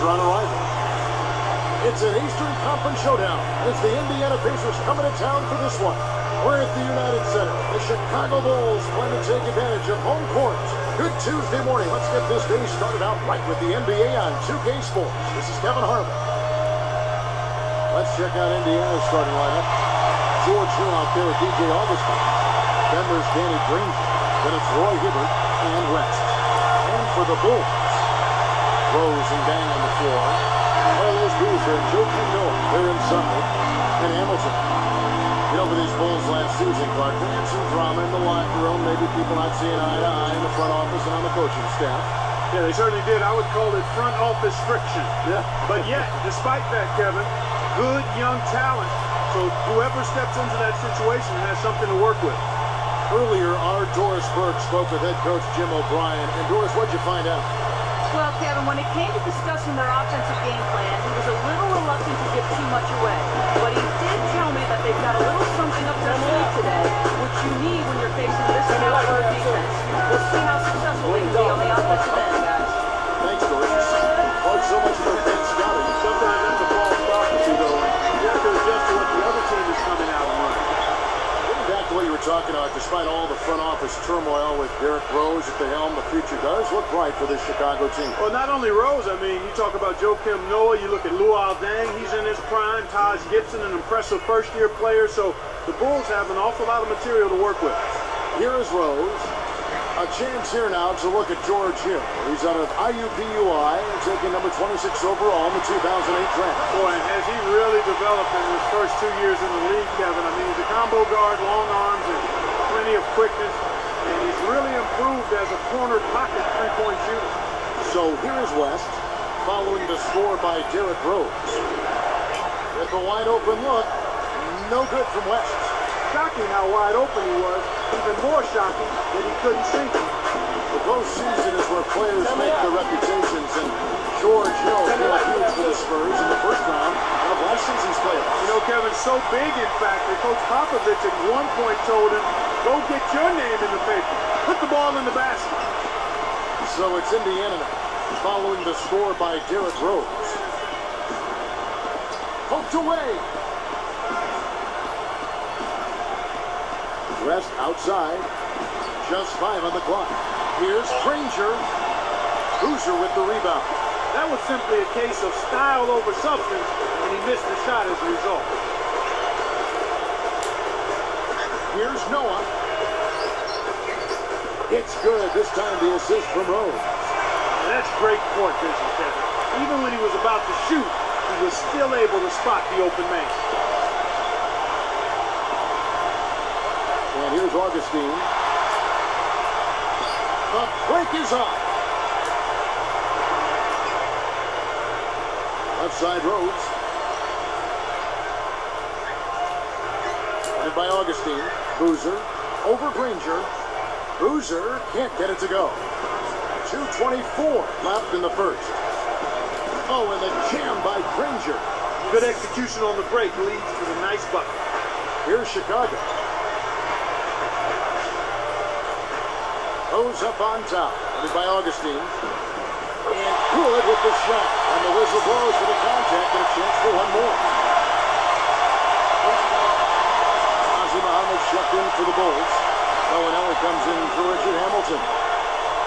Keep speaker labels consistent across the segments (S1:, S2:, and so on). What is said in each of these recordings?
S1: are on arrival. It's an Eastern Conference showdown as the Indiana Pacers come into town for this one. We're at the United Center. The Chicago Bulls plan to take advantage of home court. Good Tuesday morning. Let's get this day started out right with the NBA on 2K Sports. This is Kevin Harlan. Let's check out Indiana's starting lineup. George Hill out there with DJ Augustin. Then there's Danny Granger. Then it's Roy Hibbert and West. And for the Bulls, Rose and Gang on the floor. Carlos Boozer and Joe Noah, they're inside. And Hamilton. You know, for these Bulls last season, Clark, they had some drama in the locker room. Maybe people not seeing eye to eye in the front office and on the coaching staff.
S2: Yeah, they certainly did. I would call it front office friction.
S1: Yeah.
S2: But yet, despite that, Kevin, good young talent. So whoever steps into that situation has something to work with.
S1: Earlier, our Doris Burke spoke with head coach Jim O'Brien. And Doris, what'd you find out?
S3: Well, Kevin, when it came to discussing their offensive game plan, he was a little reluctant to give too much away. But he did tell me that they've got a little something up their sleeve today, which you need when you're facing this caliber of defense. We'll see how successful they can be on the offensive end, guys.
S1: Thanks, Doris. Oh, so much for defense scouting.
S2: Sometimes that's a false prophecy, though. You have to adjust to what the other team is coming out and running.
S1: Getting back to what you were talking about, despite all the front office turmoil with Derrick Rose at the helm, the future does look bright for this Chicago team.
S2: Well, not only Rose, I mean, you talk about Joakim Noah, you look at Luol Deng, he's in his prime, Taj Gibson, an impressive first-year player, so the Bulls have an awful lot of material to work with.
S1: Here is Rose. A chance here now to look at George Hill. He's out of IUPUI, taking number 26 overall in the 2008 draft.
S2: Boy, and has he really developed in his first 2 years in the league, Kevin? I mean, he's a combo guard, long arms, and plenty of quickness, and he's really improved as a corner pocket three-point shooter.
S1: So here is West, following the score by Derrick Rose. With a wide-open look, no good from West.
S2: Shocking how wide open he was. Even more shocking that he couldn't sink it.
S1: The postseason is where players make their reputations, and George Hill came huge for the Spurs in the first round of last season's playoffs.
S2: You know, Kevin, so big, in fact, that Coach Popovich at one point told him, go get your name in the paper. Put the ball in the basket.
S1: So it's Indiana now, following the score by Derrick Rose. Poked away. West outside. Just 5 on the clock. Here's Granger. Boozer with the rebound.
S2: That was simply a case of style over substance, and he missed the shot as a result.
S1: Here's Noah. It's good. This time the assist from Rose.
S2: And that's great court vision, Kevin. Even when he was about to shoot, he was still able to spot the open man.
S1: And here's Augustine. The break is up. Left side Rhodes. And by Augustine. Boozer over Granger. Boozer can't get it to go. 2:24 left in the first. Oh, and the jam by Granger.
S2: Good execution on the break leads to the nice bucket.
S1: Here's Chicago. Rose up on top, by Augustine. And good with the shot. And the whistle blows for the contact and a chance for one more. Ozzie Muhammad checked in for the Bulls. Owen Ellie comes in for Richard Hamilton.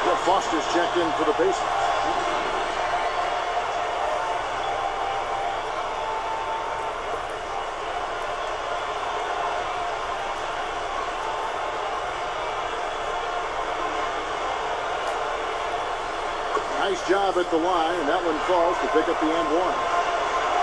S1: Jeff Foster's checked in for the Pacers. Nice job at the line, and that one falls to pick up the and one.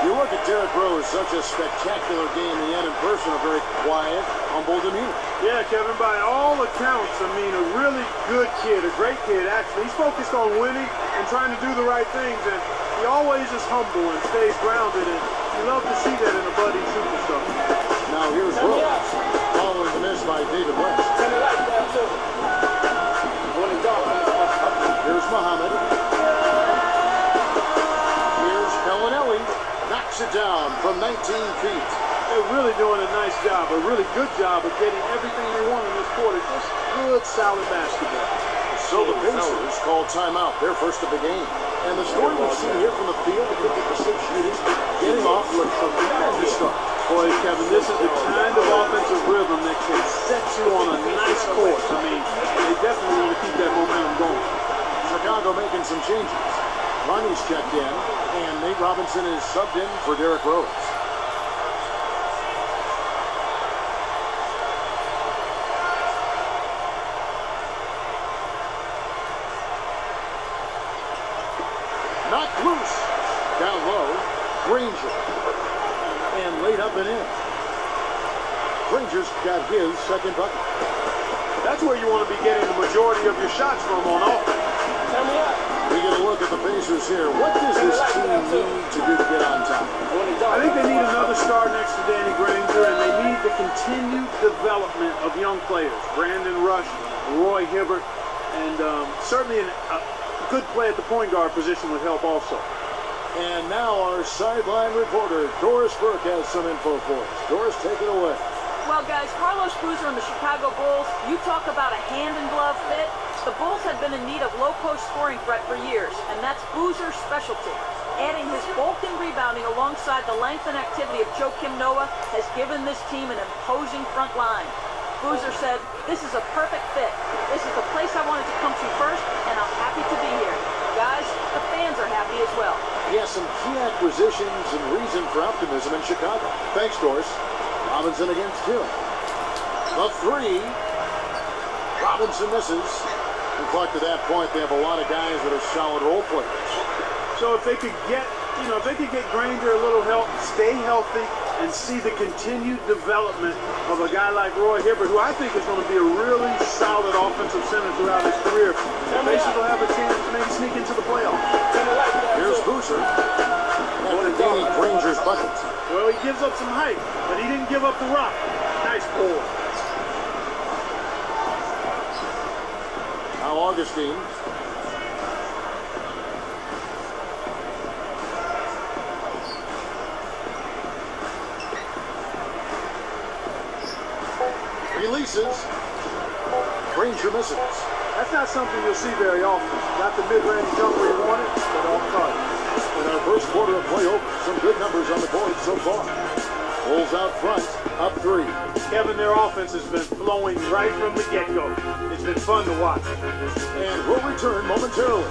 S1: You look at Derrick Rose, such a spectacular game. The end in person, a very quiet, humble demeanor.
S2: Yeah, Kevin, by all accounts, I mean, a really good kid, a great kid, actually. He's focused on winning and trying to do the right things, and he always is humble and stays grounded, and you love to see that in a budding superstar.
S1: Now here's Rose, following the miss by David West. Here's Muhammad. Here's Ellie. Knocks it down from 19 feet.
S2: They're really doing a nice job, a really good job of getting everything they want in this quarter. Just good, solid basketball.
S1: So the Pacers call timeout, their first of the game. And the story we've seen here from the field Carney's checked in, and Nate Robinson is subbed in for Derrick Rose. Knocked loose. Down low. Granger. And laid up and in. Granger's got his second bucket.
S2: That's where you want to be getting the majority of your shots from on offense.
S1: We get a look at the Pacers here. What does this team need to do to get on top?
S2: I think they need another star next to Danny Granger, and they need the continued development of young players. Brandon Rush, Roy Hibbert, and certainly a good play at the point guard position would help also.
S1: And now our sideline reporter, Doris Burke, has some info for us. Doris, take it away.
S3: Well, guys, Carlos Boozer and the Chicago Bulls, you talk about a hand-in-glove fit. The Bulls have been in need of low-post scoring threat for years, and that's Boozer's specialty. Adding his bulk and rebounding alongside the length and activity of Joakim Noah has given this team an imposing front line. Boozer said, "This is a perfect fit. This is the place I wanted to come to first, and I'm happy to be here." Guys, the fans are happy as well.
S1: Yeah, some key acquisitions and reason for optimism in Chicago. Thanks, Doris. Robinson against Hill. The three. Robinson misses. And Clark, to that point, they have a lot of guys that are solid role players.
S2: So if they could get, if they could get Granger a little help, stay healthy, and see the continued development of a guy like Roy Hibbert, who I think is going to be a really solid offensive center throughout his career, the Pacers will have a chance to maybe sneak into the playoffs.
S1: Here's Boozer. After Danny Granger's bucket.
S2: Well, he gives up some height, but he didn't give up the rock. Nice pull.
S1: Now Augustine. Releases. Granger misses.
S2: That's not something you'll see very often. Not the mid-range jumper he wanted, but off target.
S1: In our first quarter of play over, some good numbers on the board so far. Bulls out front, up 3.
S2: Kevin, their offense has been flowing right from the get-go. It's been fun to watch.
S1: And we'll return momentarily.